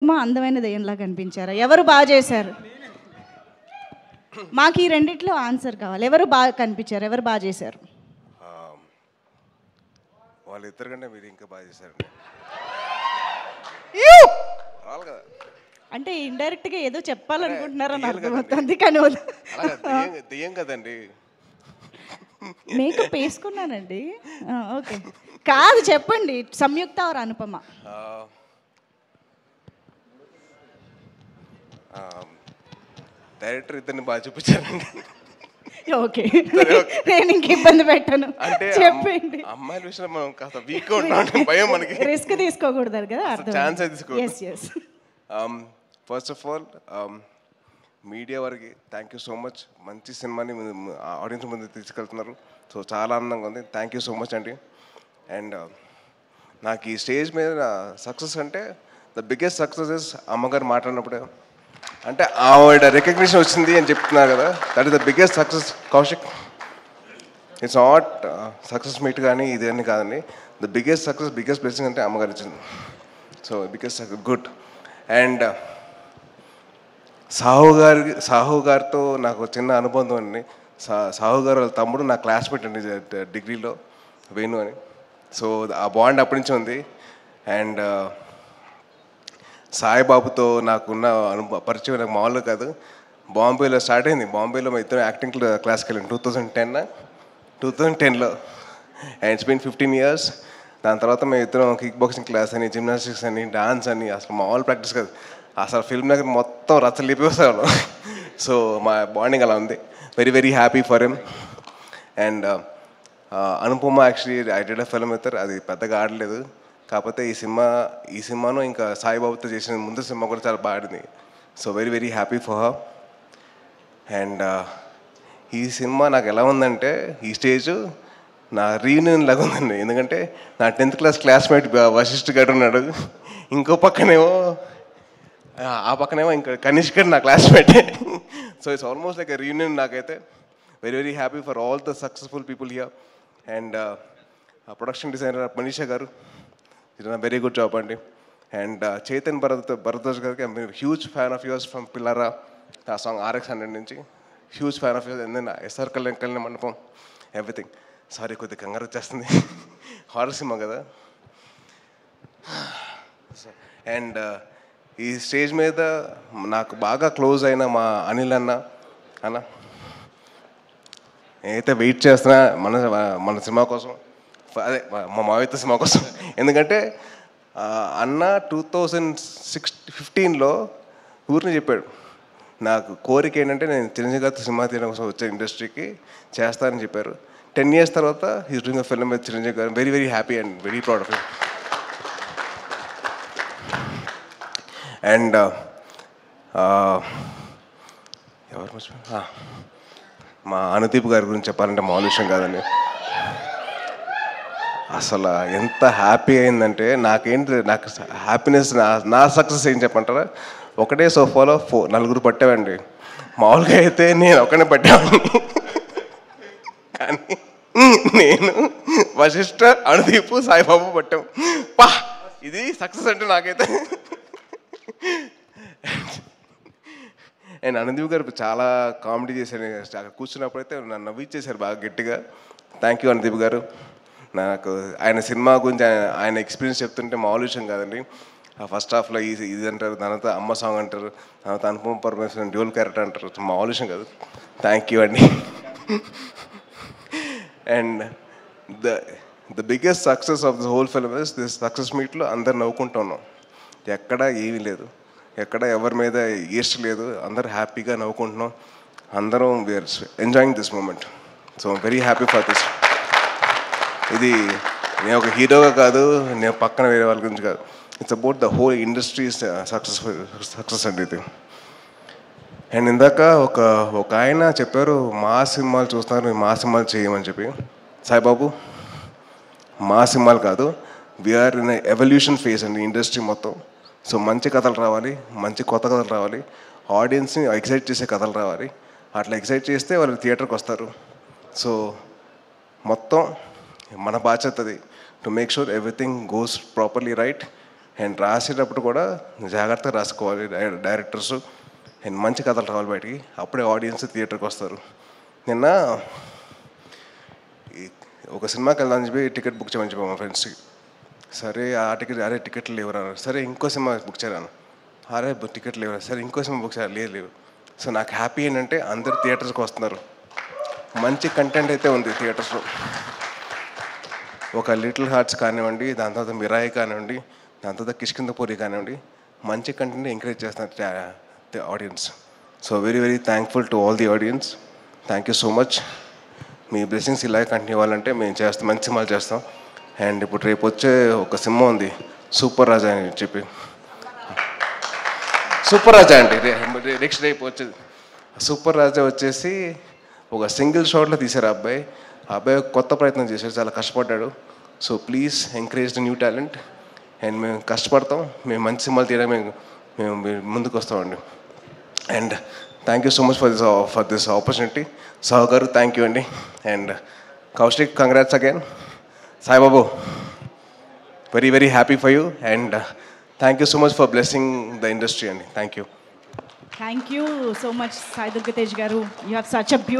అందమైన దెయ్యంలా కనిపించారా? ఎవరు బాగా చేశారు? మాకు ఈ రెండిట్లో ఆన్సర్ కావాలి. ఎవరు బాగా కనిపించారు? ఎవరు బాగా చేశారు? వాళ్ళిద్దరు కంటే మీరు ఇంకా బాగా చేశారండి. రావాలి కదా, అంటే ఇండైరెక్ట్గా ఏదో చెప్పాలనుకుంటున్నారని దెయ్యాలు అర్థమవుతుంది కానీ అలాగే దెయ్యం కదండి. మేకప్ వేసుకున్నానండి. ఓకే, కాదు చెప్పండి. సంయుక్త ఆర్ అనుపమ? డైరెక్టర్ ఇద్దరిని బాగా చూపించారండి. ఓకే, నేను ఇంక ఇబ్బంది పెట్టను. అంటే చెప్పండి. అమ్మాయిల విషయంలో మనం కాస్త వీక్గా ఉంటాం, భయం మనకి. రిస్క్ తీసుకోకూడదు కదా, అర్థం. ఛాన్స్ తీసుకో. ఫస్ట్ ఆఫ్ ఆల్ మీడియా వారికి థ్యాంక్ యూ సో మచ్. మంచి సినిమాని ఆడియన్స్ ముందు తీసుకెళ్తున్నారు. సో చాలా ఆనందంగా ఉంది. థ్యాంక్ యూ సో మచ్ అండి. అండ్ నాకు ఈ స్టేజ్ మీద సక్సెస్ అంటే ద బిగ్గెస్ట్ సక్సెస్ ఇస్ అమ్మగారు మాట్లాడినప్పుడే, అంటే ఆవిడ రికగ్నిషన్ వచ్చింది అని చెప్తున్నారు కదా, that is the biggest success. Kaushik, it's not success meet కానీ ఇది అని కాదండి. The biggest success, biggest blessing అంటే అమ్మగారు ఇచ్చింది. So biggest good. And Sahu గారితో నాకు చిన్న అనుబంధం అండి. సాహు గారు వాళ్ళ తమ్ముడు నా క్లాస్మేట్ అండి డిగ్రీలో, వేణు అని. సో ఆ బాండ్ అప్పటి నుంచి ఉంది. అండ్ సాయిబాబుతో నాకున్న పరిచయం నాకు మామూలుగా కాదు. బాంబేలో స్టార్ట్ అయింది. బాంబేలో మా ఇద్దరు యాక్టింగ్ క్లాస్కి వెళ్ళాను 2010లో. And it's been 15 years. దాని తర్వాత మేము ఇద్దరం కిక్ బాక్సింగ్ క్లాస్ అని, జిమ్నాస్టిక్స్ అని, డాన్స్ అని, అసలు మామూలు ప్రాక్టీస్ కాదు. అసలు ఫిల్మ్ దగ్గర మొత్తం రచ్చలిపిస్తాను. సో మా బాండింగ్ అలా ఉంది. Very very happy for him. And Anupama actually I did a film with her. అది పెద్దగా ఆడలేదు. కాకపోతే ఈ సినిమాను ఇంకా సాయిబాబుతో చేసిన ముందు సినిమా కూడా చాలా బాగా ఆడింది. So very very happy for her. And ఈ సినిమా నాకు ఎలా ఉందంటే, ఈ స్టేజ్ నా రీయూనియన్ లాగా ఉందండి. ఎందుకంటే నా 10th class క్లాస్మేట్ వశిష్ఠ్ గారు ఉన్నాడు. ఇంకో పక్కనేమో ఇంకా కనిష్క్ గారు నా క్లాస్మేటే. So it's almost like a reunion నాకైతే. Very very happy for all the successful people here. And production designer Manisha గారు, ఇది వెరీ గుడ్ జాబ్ అండి. అండ్ చైతన్ భరద్వాజ్ గారికి I'm huge fan of yours from Pilla Raa, ఆ సాంగ్ RX100 నుంచి huge fan of yours. And then SR Kalyana Mandapam, everything. Sorry, కొద్దిగా కంగారు వచ్చేస్తుంది, horror cinema కదా. అండ్ ఈ స్టేజ్ మీద నాకు బాగా క్లోజ్ అయిన మా అనిల్ అన్న నేనైతే వెయిట్ చేస్తున్నా మన సినిమా కోసం, అదే మా మావిత సినిమా కోసం. ఎందుకంటే అన్న 2015లో ఊరిని చెప్పాడు, నాకు కోరిక ఏంటంటే నేను చిరంజీవి గారితో సినిమా తీయడం కోసం వచ్చే ఇండస్ట్రీకి చేస్తానని చెప్పారు. 10 years తర్వాత he's doing a film with Chiranjeevi గారు. Very very happy and very proud of him. And ఎవరు మర్చిపోయారు, మా అనుదీప్ గారి గురించి చెప్పాలంటే మామూలు విషయం కాదండి. అసలు ఎంత హ్యాపీ అయిందంటే, నాకు హ్యాపీనెస్, నా సక్సెస్ ఏం చెప్పంటారా, ఒకటే సోఫాలో 4 పట్టామండి. మామూలుగా అయితే నేను ఒకనే పట్టాను, కానీ నేను వశిష్ఠ, అనుదీప్, సాయిబాబు పట్టాం. ఇది సక్సెస్ అంటే నాకైతే. అండ్ అనుదీప్ గారు చాలా కామెడీ చేశారు. కూర్చున్నప్పుడైతే నన్ను నవ్విచ్చేశారు బాగా గట్టిగా. థ్యాంక్ యూ అనుదీప్ గారు. నాకు ఆయన సినిమా గురించి ఆయన ఎక్స్పీరియన్స్ చెప్తుంటే మామూలు విషయం కాదండి. ఫస్ట్ హాఫ్లో ఇది అంటారు, తర్వాత అమ్మ సాంగ్ అంటారు, తర్వాత అనుపమ పరమేశ్వరన్ డ్యూల్ క్యారెక్టర్ అంటారు. మామూలు విషయం కాదు. థ్యాంక్ యూ అండి. And the biggest success of the whole film is this success మీట్లో అందరు నవ్వుకుంటూ ఉన్నాం. ఎక్కడ ఏమీ లేదు, ఎక్కడ ఎవరి మీద ఈర్ష్య లేదు, అందరు హ్యాపీగా నవ్వుకుంటున్నాం. అందరం we are enjoying this moment. So very happy for this. ఇది నేను ఒక హీరోగా కాదు, నేను పక్కన వేరే వాళ్ళ గురించి కాదు, it's about the whole industry success అండి ఇది. అండ్ ఇందాక ఒక ఆయన చెప్పారు, మా సినిమాలు చూస్తున్నారు, మా సినిమాలు చేయమని చెప్పి. సాయిబాబు, మా సినిమాలు కాదు, వీఆర్ ఇన్ ఎవల్యూషన్ ఫేజ్ అండి ఇండస్ట్రీ మొత్తం. సో మంచి కథలు రావాలి, మంచి కొత్త కథలు రావాలి, ఆడియన్స్ని ఎక్సైట్ చేసే కథలు రావాలి. అట్లా ఎక్సైట్ చేస్తే వాళ్ళు థియేటర్కి వస్తారు. సో మొత్తం మన బాధ్యత అది, to make sure everything goes properly right. And రాసేటప్పుడు కూడా జాగ్రత్తగా రాసుకోవాలి డైరెక్టర్స్. అండ్ మంచి కథలు రావాలి బయటికి, అప్పుడే ఆడియన్స్ థియేటర్కి వస్తారు. నిన్న ఒక సినిమాకి వెళ్దామని చెప్పి టికెట్ బుక్ చేయమని చెప్పాము మా ఫ్రెండ్స్కి. సరే ఆ టికెట్, అరే టికెట్లు లేవురా, సరే ఇంకో సినిమా బుక్ చేయరాను, అరే టికెట్లు లేవురా, సరే ఇంకో సినిమా బుక్ చేయాలి, లేవు. సో నాకు హ్యాపీ ఏంటంటే అందరు థియేటర్స్కి వస్తున్నారు, మంచి కంటెంట్ అయితే ఉంది థియేటర్స్లో. ఒక లిటిల్ హార్ట్స్ కానివ్వండి, దాని తర్వాత మిరాయి కానివ్వండి, దాని తర్వాత కిష్కిందపూరి కానివ్వండి, మంచి కంటెంట్ ఎంకరేజ్ చేస్తున్నారు audience. So very very thankful to all the audience. Thank you so much. Me blessings ఇలాగే కంటిన్యూ అవ్వాలంటే మేము చేస్తాం, మంచి సినిమాలు చేస్తాం. అండ్ ఇప్పుడు రేపు వచ్చే ఒక సినిమా ఉంది సూపర్ రాజా అని చెప్పి, సూపర్ రాజా అండి నెక్స్ట్ రేపు వచ్చేది. సూపర్ రాజా వచ్చేసి ఒక సింగిల్ షాట్లో తీశారు ఆ అబ్బాయి. ఆ అబ్బాయి కొత్త ప్రయత్నం చేశాడు, చాలా కష్టపడ్డాడు. So please encourage the new talent. And మేము కష్టపడతాం, మేము మంచి సినిమాలు తీయడానికి మేము ముందుకు వస్తామండి. And thank you so much for this opportunity. Sahu గారు థ్యాంక్ యూ అండి. And Kaushik congrats again. Saibabu very very happy for you. And thank you so much for blessing the industry అండి. Thank you. Thank you so much Sai Durga Tej గారు. You have such a beautiful